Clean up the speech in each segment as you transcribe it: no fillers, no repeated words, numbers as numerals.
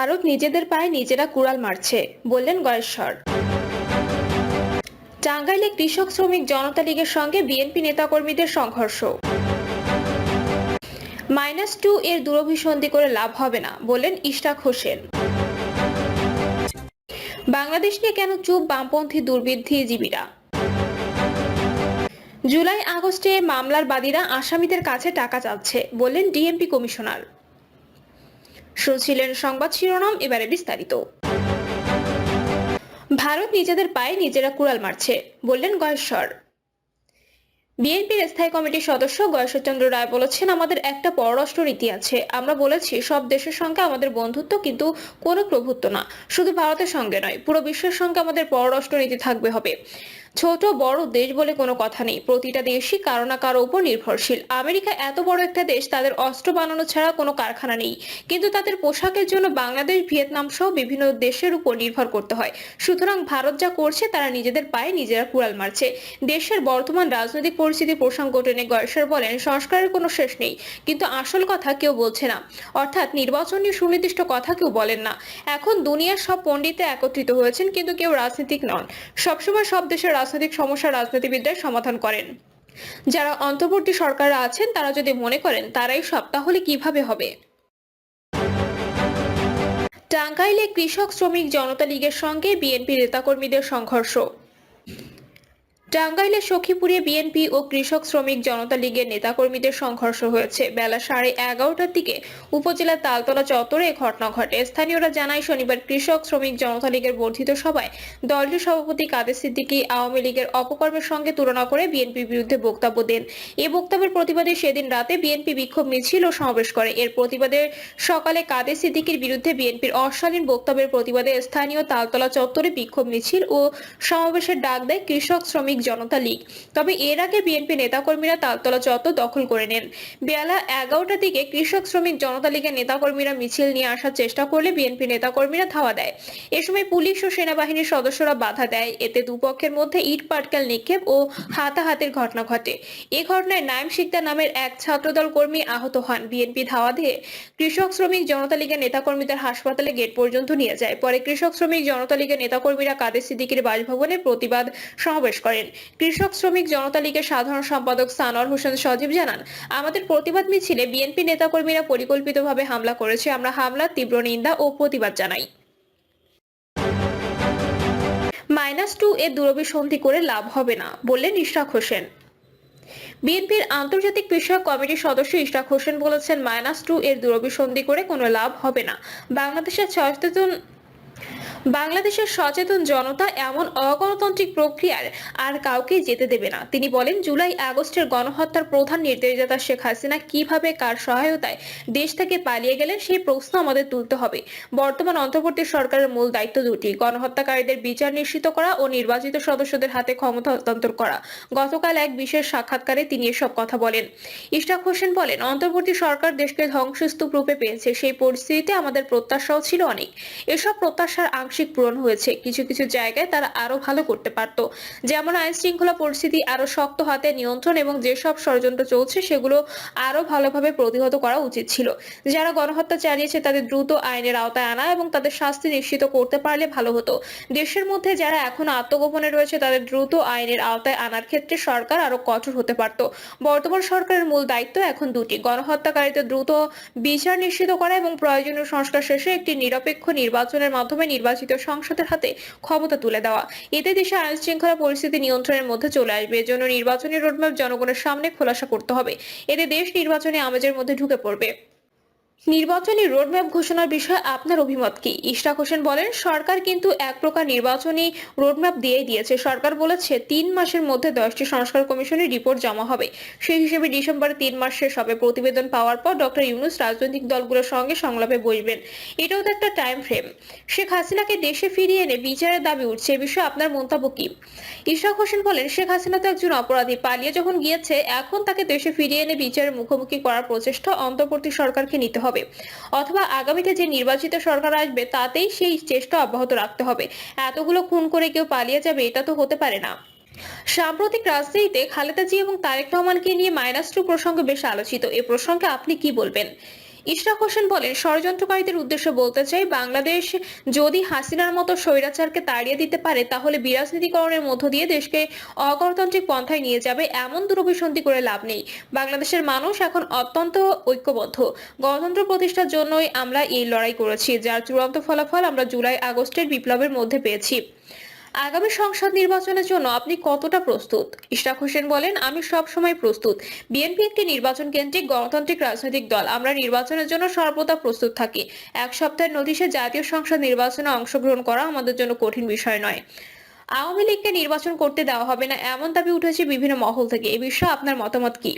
ভারত নিজেদের পায়ে নিজেরা কুড়াল মারছে, বললেন গয়েশ্বর। টাঙ্গাইলে কৃষক শ্রমিক জনতা লীগের সঙ্গে বিএনপি নেতাকর্মীদের সংঘর্ষ। -2 এর দূরভিসন্ধি করে লাভ হবে না, বললেন ইশরাক হোসেন। বাংলাদেশ নিয়ে কেন চুপ বামপন্থী দুর্বৃত্তজীবীরা? জুলাই আগস্টে মামলার বাদীরা আসামিদের কাছে টাকা চাচ্ছে, বললেন ডিএমপি কমিশনার। শুনছিলেন সংবাদ শিরোনাম, এবারে বিস্তারিত। ভারত নিজেদের পায়ে নিজেরা কুড়াল মারছে, বললেন গয়েশ্বর। বিএনপির স্থায়ী কমিটির সদস্য গয়েশ্বরচন্দ্র রায় বলেছেন, আমাদের একটা পররাষ্ট্র নীতি আছে। আমরা বলেছি সব দেশের সঙ্গে আমাদের বন্ধুত্ব, কিন্তু কোনো প্রভুত্ব না। শুধু ভারতের সঙ্গে নয়, পুরো বিশ্বের সঙ্গে আমাদের পররাষ্ট্র নীতি থাকবে হবে। ছোট বড় দেশ বলে কোনো কথা নেই, প্রতিটা দেশই কারো না কারো উপর নির্ভরশীল। আমেরিকা এত বড় একটা দেশ, তাদের অস্ত্র বানানো ছাড়া কোনো কারখানা নেই, কিন্তু তাদের পোশাকের জন্য বাংলাদেশ, ভিয়েতনাম সহ বিভিন্ন দেশের উপর নির্ভর করতে হয়। সুতরাং ভারত যা করছে, তারা নিজেদের পায়ে নিজেরা কুড়াল মারছে। দেশের বর্তমান রাজনৈতিক পরিস্থিতি প্রসঙ্গ টেনে গয়েশ্বর বলেন, সংস্কারের কোনো শেষ নেই, কিন্তু আসল কথা কেউ বলছে না। অর্থাৎ নির্বাচনী সুনির্দিষ্ট কথা কেউ বলেন না। এখন দুনিয়ার সব পণ্ডিতরা একত্রিত হয়েছেন, কিন্তু কেউ রাজনীতিক নন। সবসময় সব দেশের রাজনৈতিক সমস্যা রাজনীতিবিদরাই সমাধান করেন। যারা অন্তর্বর্তী সরকারে আছেন, তারা যদি মনে করেন তারাই সব, তাহলে কিভাবে হবে? টাঙ্গাইলে কৃষক শ্রমিক জনতা লীগের সঙ্গে বিএনপি নেতাকর্মীদের সংঘর্ষ। টাঙ্গাইলের সখীপুরে বিএনপি ও কৃষক শ্রমিক জনতা লীগের নেতাকর্মীদের সংঘর্ষ হয়েছে। বেলা 11:30টার দিকে উপজেলার তালতলা চত্বরে ঘটনা ঘটে। স্থানীয়রা জানায়, শনিবার কৃষক শ্রমিক জনতা লীগের বর্ধিত সভায় দলটির সভাপতি কাদের সিদ্দিকী আওয়ামী লীগের অপকর্মের সঙ্গে তুলনা করে বিএনপির বিরুদ্ধে বক্তব্য দেন। এই বক্তব্যের প্রতিবাদে সেদিন রাতে বিএনপি বিক্ষোভ মিছিল ও সমাবেশ করে। এর প্রতিবাদে সকালে কাদের সিদ্দিকীর বিরুদ্ধে বিএনপির অশালীন বক্তব্যের প্রতিবাদে স্থানীয় তালতলা চত্বরে বিক্ষোভ মিছিল ও সমাবেশের ডাক দেয় কৃষক শ্রমিক জনতা লীগ। তবে এর আগে বিএনপি নেতাকর্মীরা তালতলা চত্বর দখল করে নেন। বেলা 11টার দিকে কৃষক শ্রমিক জনতা লীগের নেতাকর্মীরা মিছিল নিয়ে আসার চেষ্টা করলে বিএনপি নেতাকর্মীরা ধাওয়া দেয়। এ সময় পুলিশ ও সেনাবাহিনীর সদস্যরা বাধা দেয়। এতে দুপক্ষের মধ্যে ইট পাটকেল নিক্ষেপ ও হাতাহাতির ঘটনা ঘটে। এ ঘটনায় নাইম শিকদার নামের এক ছাত্রদল কর্মী আহত হন। বিএনপি ধাওয়া দিয়ে কৃষক শ্রমিক জনতা লীগের নেতাকর্মীদের হাসপাতালে গেট পর্যন্ত নিয়ে যায়। পরে কৃষক শ্রমিক জনতা লীগের নেতাকর্মীরা কাদের সিদ্দিকীর বাসভবনে প্রতিবাদ সমাবেশ করেন। কৃষক শ্রমিক জনতা লীগের সাধারণ সম্পাদক সানোয়ার হোসেন সজীব জানান, আমাদের প্রতিবাদ মিছিলে বিএনপি নেতাকর্মীরা পরিকল্পিতভাবে হামলা করেছে। আমরা হামলার তীব্র নিন্দা ও প্রতিবাদ জানাই। -2 এর দূরভিসন্ধি করে লাভ হবে না, বললেন ইশরাক হোসেন। বিএনপির আন্তর্জাতিক বিষয়ক কমিটির সদস্য ইশরাক হোসেন বলেছেন, -2 এর দূরভিসন্ধি করে কোনো লাভ হবে না। বাংলাদেশের সচেতন জনতা এমন অগণতান্ত্রিক প্রক্রিয়ার আর কাউকে যেতে দেবে না। তিনি বলেন, জুলাই আগস্টের গণহত্যার প্রধান নির্দেশদাতা শেখ হাসিনা কিভাবে কার সহায়তায় দেশ থেকে পালিয়ে গেলেন, সেই প্রশ্ন আমাদের তুলতে হবে। বর্তমান অন্তর্বর্তী সরকারের মূল দায়িত্ব দুটি: গণহত্যাকারীদের বিচার নিশ্চিত করা ও নির্বাচিত সদস্যদের হাতে ক্ষমতা হস্তান্তর করা। গতকাল এক বিশেষ সাক্ষাৎকারে তিনি এসব কথা বলেন। ইশরাক হোসেন বলেন, অন্তর্বর্তী সরকার দেশকে ধ্বংসস্তূপ রূপে পেয়েছে। সেই পরিস্থিতিতে আমাদের প্রত্যাশাও ছিল অনেক। এসব প্রত্যাশার আংশিক পূরণ হয়েছে। কিছু কিছু জায়গায় তারা আরো ভালো করতে পারত, যেমন আইন শৃঙ্খলা পরিস্থিতি আরো শক্ত হাতে নিয়ন্ত্রণ এবং যেসব ষড়যন্ত্র চলছে সেগুলো আরো ভালোভাবে প্রতিহত করা উচিত ছিল। যারা গণহত্যা চালিয়েছে তাদের দ্রুত আইনের আওতায় আনা এবং তাদের শাস্তি নিশ্চিত করতে পারলে ভালো হতো। দেশের মধ্যে যারা এখনো আত্মগোপনে রয়েছে তাদের দ্রুত আইনের আওতায় আনার ক্ষেত্রে সরকার আরো কঠোর হতে পারত। বর্তমান সরকারের মূল দায়িত্ব এখন দুটি: গণহত্যাকারীদের দ্রুত বিচার নিশ্চিত করা এবং প্রয়োজনীয় সংস্কার শেষে একটি নিরপেক্ষ নির্বাচনের মাধ্যমে নির্বাচিত সংসদের হাতে ক্ষমতা তুলে দেওয়া। এতে দেশে আইন শৃঙ্খলা পরিস্থিতি নিয়ন্ত্রণের মধ্যে চলে আসবে। এজন্য নির্বাচনী রোডম্যাপ জনগণের সামনে খোলাসা করতে হবে। এতে দেশ নির্বাচনী আমেজের মধ্যে ঢুকে পড়বে। নির্বাচনী রোডম্যাপ ঘোষণার বিষয়ে আপনার অভিমত কি? ইশরাক হোসেন বলেন, সরকার কিন্তু এক প্রকার নির্বাচনী রোডম্যাপ দিয়েই দিয়েছে। সরকার বলেছে 3 মাসের মধ্যে 10টি সংস্কার কমিশনের রিপোর্ট জমা হবে। সেই হিসেবে ডিসেম্বরে 3 মাস শেষ হবে। প্রতিবেদন পাওয়ার পর ডক্টর ইউনূস রাজনৈতিক দলগুলোর সঙ্গে সংলাপে বসবেন। এটাও তো একটা টাইম ফ্রেম। শেখ হাসিনাকে দেশে ফিরিয়ে এনে বিচারের দাবি উঠছে। এ বিষয়ে আপনার মন্তব্য কি? ইশরাক হোসেন বলেন, শেখ হাসিনা তো একজন অপরাধী। পালিয়ে যখন গিয়েছে, এখন তাকে দেশে ফিরিয়ে এনে বিচারের মুখোমুখি করার প্রচেষ্টা অন্তর্বর্তী সরকারকে নিতে হবে, অথবা আগামীতে যে নির্বাচিত সরকার আসবে তাতেই সেই চেষ্টা অব্যাহত রাখতে হবে। এতগুলো খুন করে কেউ পালিয়ে যাবে, এটা তো হতে পারে না। সাম্প্রতিক রাজনীতিতে খালেদা জিয়া এবং তারেক রহমানকে নিয়ে -2 প্রসঙ্গ বেশ আলোচিত। এ প্রসঙ্গে আপনি কি বলবেন? ইশরাক হোসেন বলেন, ষড়যন্ত্রকারীদের উদ্দেশ্যে বলতে চাই, বাংলাদেশ যদি হাসিনার মতো স্বৈরাচারকে তাড়িয়ে দিতে পারে তাহলে বিরাজনীতিকরণের মধ্য দিয়ে দেশকে অগণতান্ত্রিক পন্থায় নিয়ে যাবে, এমন দুরভিসন্ধি করে লাভ নেই। বাংলাদেশের মানুষ এখন অত্যন্ত ঐক্যবদ্ধ। গণতন্ত্র প্রতিষ্ঠার জন্যই আমরা এই লড়াই করেছি, যার চূড়ান্ত ফলাফল আমরা জুলাই আগস্টের বিপ্লবের মধ্যে পেয়েছি। আগামী সংসদ নির্বাচনের জন্য আপনি কতটা প্রস্তুত? ইশরাক হোসেন বলেন, আমি সব সময় প্রস্তুত। বিএনপি একটি নির্বাচন কেন্দ্রিক গণতান্ত্রিক রাজনৈতিক দল। আমরা নির্বাচনের জন্য সর্বদা প্রস্তুত থাকি। এক সপ্তাহের নোটিশে জাতীয় সংসদ নির্বাচনে অংশগ্রহণ করা আমাদের জন্য কঠিন বিষয় নয়। আওয়ামী লীগকে নির্বাচন করতে দেওয়া হবে না, এমন দাবি উঠেছে বিভিন্ন মহল থেকে। এ বিষয়ে আপনার মতামত কি?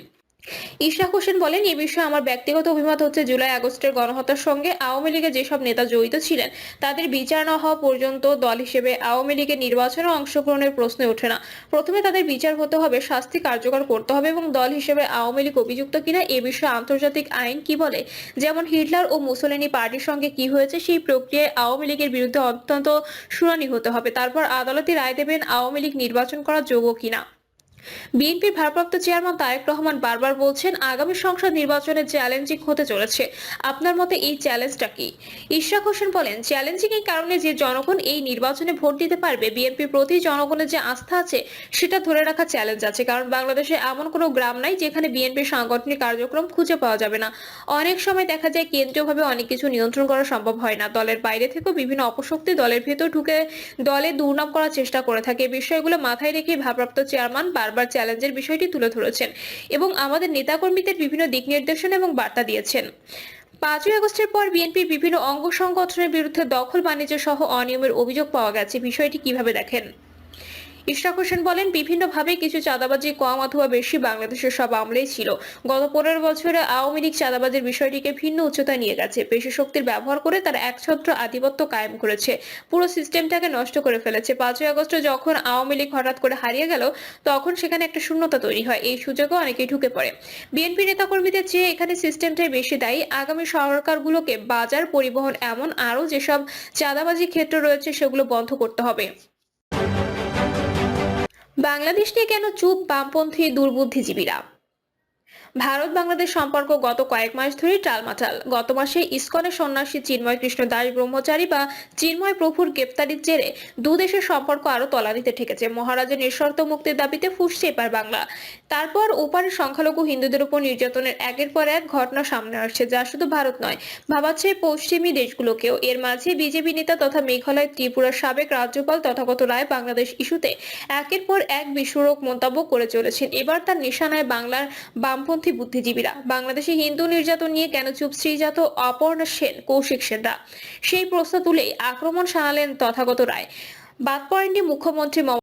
ইশরাক হোসেন বলেন, এ বিষয়ে আমার ব্যক্তিগত অভিমত হচ্ছে, জুলাই আগস্টের গণহত্যার সঙ্গে আওয়ামী লীগের যেসব নেতা জড়িত ছিলেন তাদের বিচার না হওয়া পর্যন্ত দল হিসেবে আওয়ামী লীগের নির্বাচনে অংশগ্রহণের প্রশ্ন ওঠে না। প্রথমে তাদের বিচার হতে হবে, শাস্তি কার্যকর করতে হবে এবং দল হিসেবে আওয়ামী লীগ অভিযুক্ত কিনা এ বিষয়ে আন্তর্জাতিক আইন কি বলে, যেমন হিটলার ও মুসোলিনি পার্টির সঙ্গে কি হয়েছে, সেই প্রক্রিয়ায় আওয়ামী লীগের বিরুদ্ধে অত্যন্ত শুনানি হতে হবে। তারপর আদালতে রায় দেবেন আওয়ামী লীগ নির্বাচন করার যোগ্য কিনা। বিএনপির ভারপ্রাপ্ত চেয়ারম্যান তারেক রহমান বারবার বলছেন, আগামী সংসদ নির্বাচনে চ্যালেঞ্জিং হতে চলেছে। আপনার মতে এই চ্যালেঞ্জটা কি? ইশরাক হোসেন বলেন, চ্যালেঞ্জিং এই কারণে যে জনগণ এই নির্বাচনে ভোট দিতে পারবে। বিএনপির প্রতি জনগণের যে আস্থা আছে সেটা ধরে রাখা চ্যালেঞ্জ আছে, কারণ বাংলাদেশে এমন কোনো গ্রাম নাই যেখানে বিএনপির সাংগঠনিক কার্যক্রম খুঁজে পাওয়া যাবে না। অনেক সময় দেখা যায় কেন্দ্রীয়ভাবে অনেক কিছু নিয়ন্ত্রণ করা সম্ভব হয় না। দলের বাইরে থেকেও বিভিন্ন অপশক্তি দলের ভেতর ঢুকে দলে দুর্নাম করার চেষ্টা করে থাকে। এই বিষয়গুলো মাথায় রেখে ভারপ্রাপ্ত চেয়ারম্যান বারবার চ্যালেঞ্জের বিষয়টি তুলে ধরেছেন এবং আমাদের নেতাকর্মীদের বিভিন্ন দিক নির্দেশনা এবং বার্তা দিয়েছেন। 5ই আগস্টের পর বিএনপির বিভিন্ন অঙ্গ সংগঠনের বিরুদ্ধে দখল বাণিজ্য সহ অনিয়মের অভিযোগ পাওয়া গেছে। বিষয়টি কিভাবে দেখেন? ইশরাক হোসেন বলেন, বিভিন্নভাবে কিছু চাঁদাবাজি কম অথবা বেশি বাংলাদেশের সব আমলেই ছিল। গত 15 বছরে আওয়ামী লীগ চাঁদাবাজির বিষয়টিকে ভিন্ন উচ্চতায় নিয়ে গেছে। পেশি শক্তির ব্যবহার করে তারা একছত্র আধিপত্য কায়েম করেছে, পুরো সিস্টেমটাকে নষ্ট করে ফেলেছে। 5ই আগস্টে যখন আওয়ামী লীগ হঠাৎ করে হারিয়ে গেল, তখন সেখানে একটা শূন্যতা তৈরি হয়। এই সুযোগে অনেকেই ঢুকে পড়ে। বিএনপি নেতাকর্মীদের চেয়ে এখানে সিস্টেমটাই বেশি দায়ী। আগামী সরকারগুলোকে বাজার, পরিবহন, এমন আরও যেসব চাঁদাবাজি ক্ষেত্র রয়েছে সেগুলো বন্ধ করতে হবে। বাংলাদেশ নিয়ে কেন চুপ বামপন্থী দুর্বুদ্ধিজীবীরা? ভারত বাংলাদেশ সম্পর্ক গত কয়েক মাস ধরেই টালমাটাল। গত মাসে ইসকনের সন্ন্যাসী চিন্ময় কৃষ্ণ দাস ব্রহ্মচারী বা চিন্ময় প্রভুর গ্রেপ্তারির জেরে দুদেশের সম্পর্ক আরো তলানিতে ঠেকেছে। মহারাজের নিঃশর্ত মুক্তির দাবিতে ফুঁসছে এবার বাংলা। তারপর ওপারের সংখ্যালঘু হিন্দুদের উপর নির্যাতনের একের পর এক ঘটনা সামনে আসছে, যা শুধু ভারত নয়, ভাবাচ্ছে পশ্চিমী দেশগুলোকেও। এর মাঝে বিজেপি নেতা তথা মেঘালয় ত্রিপুরার সাবেক রাজ্যপাল তথাগত রায় বাংলাদেশ ইস্যুতে একের পর এক বিস্ফোরক মন্তব্য করে চলেছেন। এবার তার নিশানায় বাংলার বামপন্থী বুদ্ধিজীবীরা। বাংলাদেশে হিন্দু নির্যাতন নিয়ে কেন চুপ শ্রীজাত, অপর্ণা সেন, কৌশিক সেনরা? সেই প্রশ্ন তুলেই আক্রমণ শানালেন তথাগত রায়। বাদ পড়েননি মুখ্যমন্ত্রী